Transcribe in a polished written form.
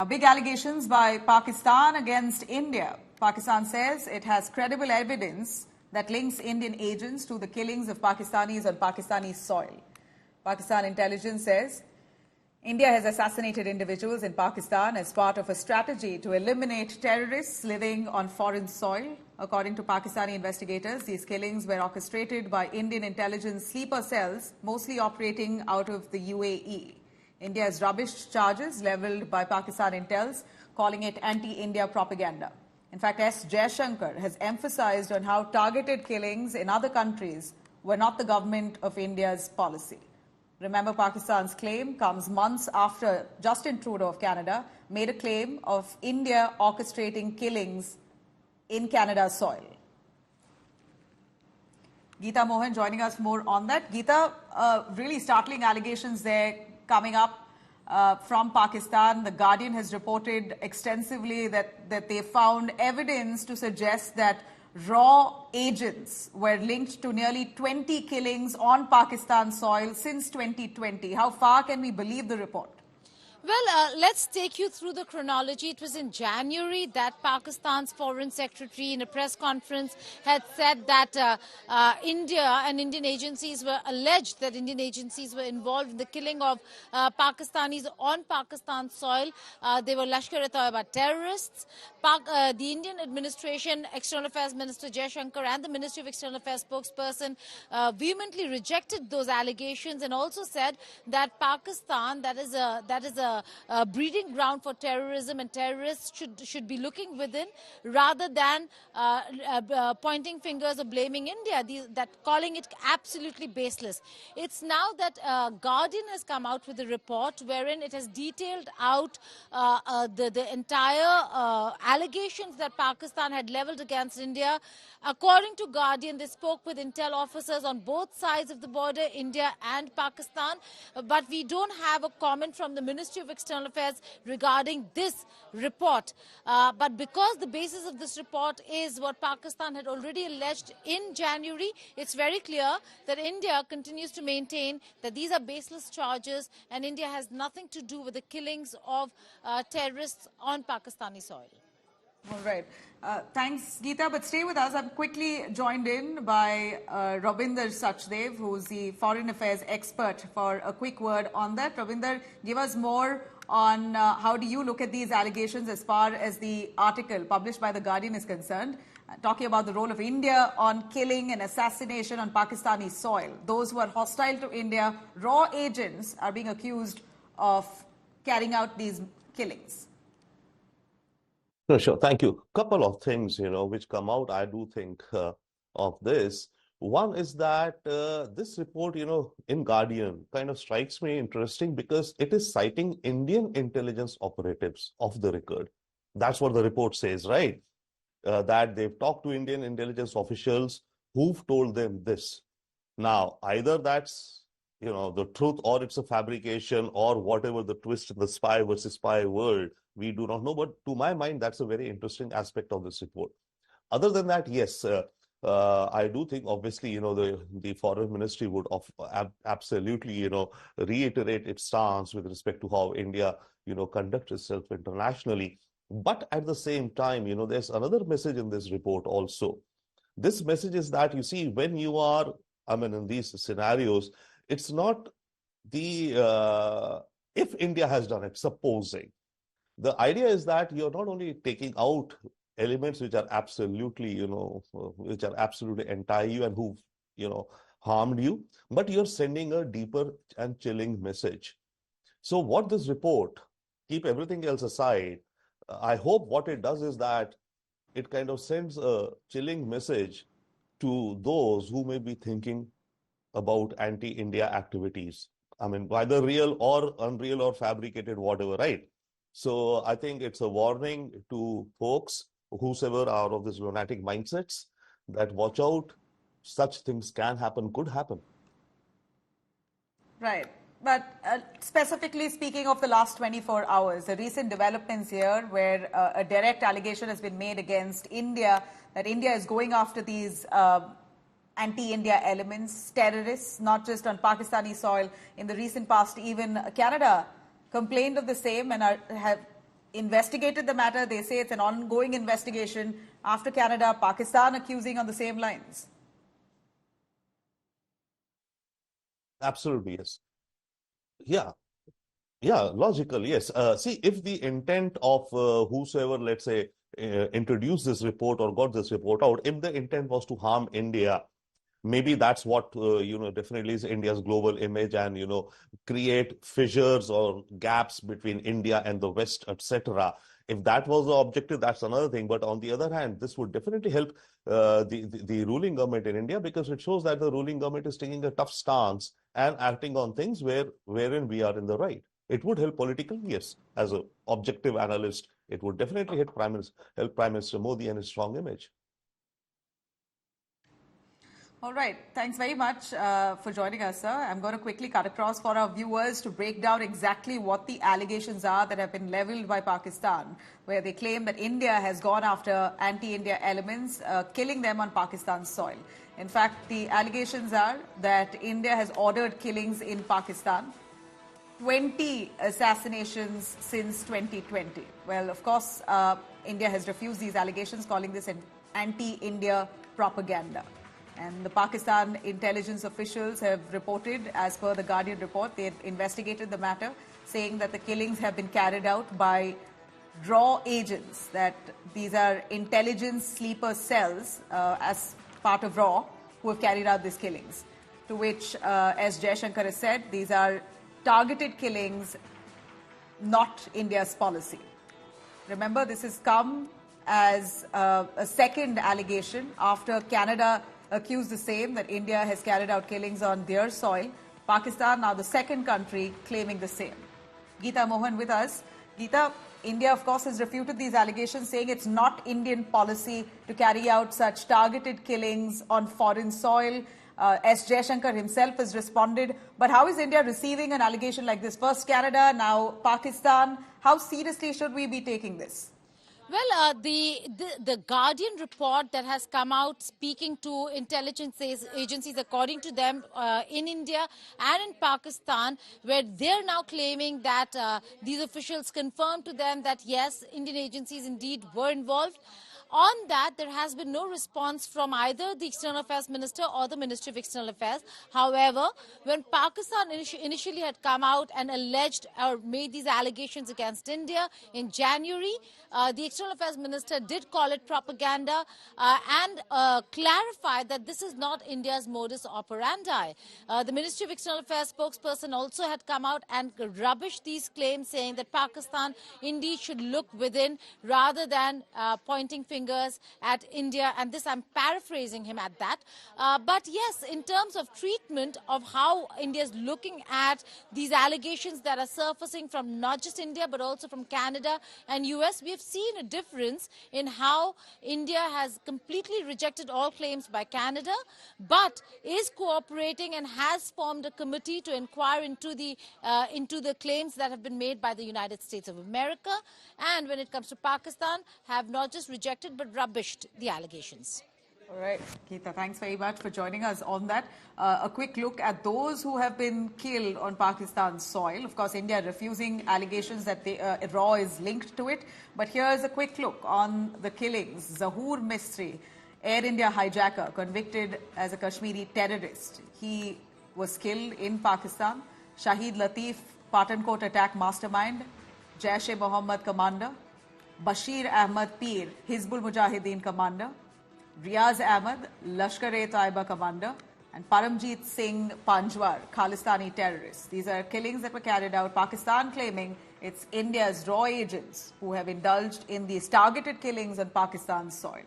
Big allegations by Pakistan against India. Pakistan says it has credible evidence that links Indian agents to the killings of Pakistanis on Pakistani soil. Pakistan intelligence says India has assassinated individuals in Pakistan as part of a strategy to eliminate terrorists living on foreign soil. According to Pakistani investigators, these killings were orchestrated by Indian intelligence sleeper cells, mostly operating out of the UAE. India has rubbished charges leveled by Pakistan intels, calling it anti-India propaganda. In fact, S. Jaishankar has emphasized on how targeted killings in other countries were not the government of India's policy. Remember, Pakistan's claim comes months after Justin Trudeau of Canada made a claim of India orchestrating killings in Canada's soil. Geeta Mohan joining us more on that. Geeta, really startling allegations there coming up from Pakistan. The Guardian has reported extensively that they found evidence to suggest that raw agents were linked to nearly 20 killings on Pakistan soil since 2020. How far can we believe the report? Well, let's take you through the chronology. It was in January that Pakistan's Foreign Secretary in a press conference had said that India and Indian agencies were alleged that Indian agencies were involved in the killing of Pakistanis on Pakistan soil. They were Lashkar-e-Taiba terrorists. The Indian administration, External Affairs Minister Jaishankar and the Ministry of External Affairs spokesperson vehemently rejected those allegations and also said that Pakistan, that is a breeding ground for terrorism, and terrorists should be looking within rather than pointing fingers or blaming India, that calling it absolutely baseless. It's now that Guardian has come out with a report wherein it has detailed out the entire allegations that Pakistan had leveled against India. According to Guardian, they spoke with intel officers on both sides of the border, India and Pakistan, but we don't have a comment from the Ministry of External Affairs regarding this report. But because the basis of this report is what Pakistan had already alleged in January, it's very clear that India continues to maintain that these are baseless charges and India has nothing to do with the killings of terrorists on Pakistani soil. All right. Thanks, Geeta. But stay with us. I'm quickly joined in by Rabinder Sachdev, who's the foreign affairs expert, for a quick word on that. Rabinder, give us more on how do you look at these allegations as far as the article published by The Guardian is concerned, talking about the role of India on killing and assassination on Pakistani soil. Those who are hostile to India, raw agents, are being accused of carrying out these killings. Sure. Thank you. Couple of things, which come out, I do think, of this. One is that this report, in Guardian kind of strikes me interesting because it is citing Indian intelligence operatives off the record. That's what the report says, right? That they've talked to Indian intelligence officials who've told them this. Now, either that's, the truth, or it's a fabrication, or whatever the twist in the spy versus spy world, we do not know. But to my mind, that's a very interesting aspect of this report. Other than that, yes, I do think, obviously, the foreign ministry would absolutely, reiterate its stance with respect to how India, conducts itself internationally. But at the same time, there's another message in this report also. This message is that, you see, when you are, in these scenarios, it's not the, if India has done it, supposing. The idea is that you're not only taking out elements which are absolutely, which are absolutely anti-you and who've, harmed you, but you're sending a deeper and chilling message. So what this report, keep everything else aside, I hope what it does is that it kind of sends a chilling message to those who may be thinking about anti-India activities. Whether real or unreal or fabricated, whatever, right? So I think it's a warning to folks, whosoever are of these lunatic mindsets, that watch out, such things can happen, could happen. Right. But specifically speaking of the last 24 hours, the recent developments here where a direct allegation has been made against India, that India is going after these anti-India elements, terrorists, not just on Pakistani soil. In the recent past, even Canada complained of the same and have investigated the matter. They say it's an ongoing investigation. After Canada, Pakistan accusing on the same lines. Absolutely, yes. Yeah. Yeah, logical, yes. See, if the intent of whosoever, let's say, introduced this report or got this report out, if the intent was to harm India, maybe that's what, definitely is India's global image and, create fissures or gaps between India and the West, etc. If that was the objective, that's another thing. But on the other hand, this would definitely help the ruling government in India because it shows that the ruling government is taking a tough stance and acting on things wherein we are in the right. It would help politically, yes. As an objective analyst, it would definitely help Prime Minister Modi and his strong image. All right. Thanks very much for joining us, sir. I'm going to quickly cut across for our viewers to break down exactly what the allegations are that have been leveled by Pakistan, where they claim that India has gone after anti-India elements, killing them on Pakistan's soil. In fact, the allegations are that India has ordered killings in Pakistan, 20 assassinations since 2020. Well, of course, India has refused these allegations, calling this an anti-India propaganda. And the Pakistan intelligence officials have reported, as per the Guardian report, they have investigated the matter, saying that the killings have been carried out by raw agents, that these are intelligence sleeper cells as part of RAW who have carried out these killings. To which, as Jaishankar has said, these are targeted killings, not India's policy. Remember, this has come as a second allegation after Canada accused the same, that India has carried out killings on their soil. Pakistan, now the second country, claiming the same. Geeta Mohan with us. Geeta, India, of course, has refuted these allegations, saying it's not Indian policy to carry out such targeted killings on foreign soil. S. Jaishankar himself has responded. But how is India receiving an allegation like this? First Canada, now Pakistan. How seriously should we be taking this? Well, the Guardian report that has come out speaking to intelligence agencies, according to them, in India and in Pakistan, where they're now claiming that these officials confirmed to them that, yes, Indian agencies indeed were involved. On that, there has been no response from either the External Affairs Minister or the Ministry of External Affairs. However, when Pakistan initially had come out and alleged or made these allegations against India in January, the External Affairs Minister did call it propaganda and clarify that this is not India's modus operandi. The Ministry of External Affairs spokesperson also had come out and rubbished these claims, saying that Pakistan indeed should look within rather than pointing fingers at India, and this I'm paraphrasing him at that. But yes, in terms of treatment of how India is looking at these allegations that are surfacing from not just India but also from Canada and US, we have seen a difference in how India has completely rejected all claims by Canada, but is cooperating and has formed a committee to inquire into the claims that have been made by the United States of America, and when it comes to Pakistan, have not just rejected but rubbished the allegations. All right, Geeta, thanks very much for joining us on that. A quick look at those who have been killed on Pakistan's soil. Of course, India refusing allegations that RAW is linked to it. But here's a quick look on the killings. Zahoor Mistry, Air India hijacker, convicted as a Kashmiri terrorist. He was killed in Pakistan. Shahid Latif, Patankot attack mastermind. Jaish-e-Mohammed commander. Bashir Ahmad Peer, Hizbul Mujahideen commander, Riaz Ahmad, Lashkar-e-Taiba commander, and Paramjeet Singh Panjwar, Khalistani terrorists. These are killings that were carried out, Pakistan claiming it's India's raw agents who have indulged in these targeted killings on Pakistan's soil.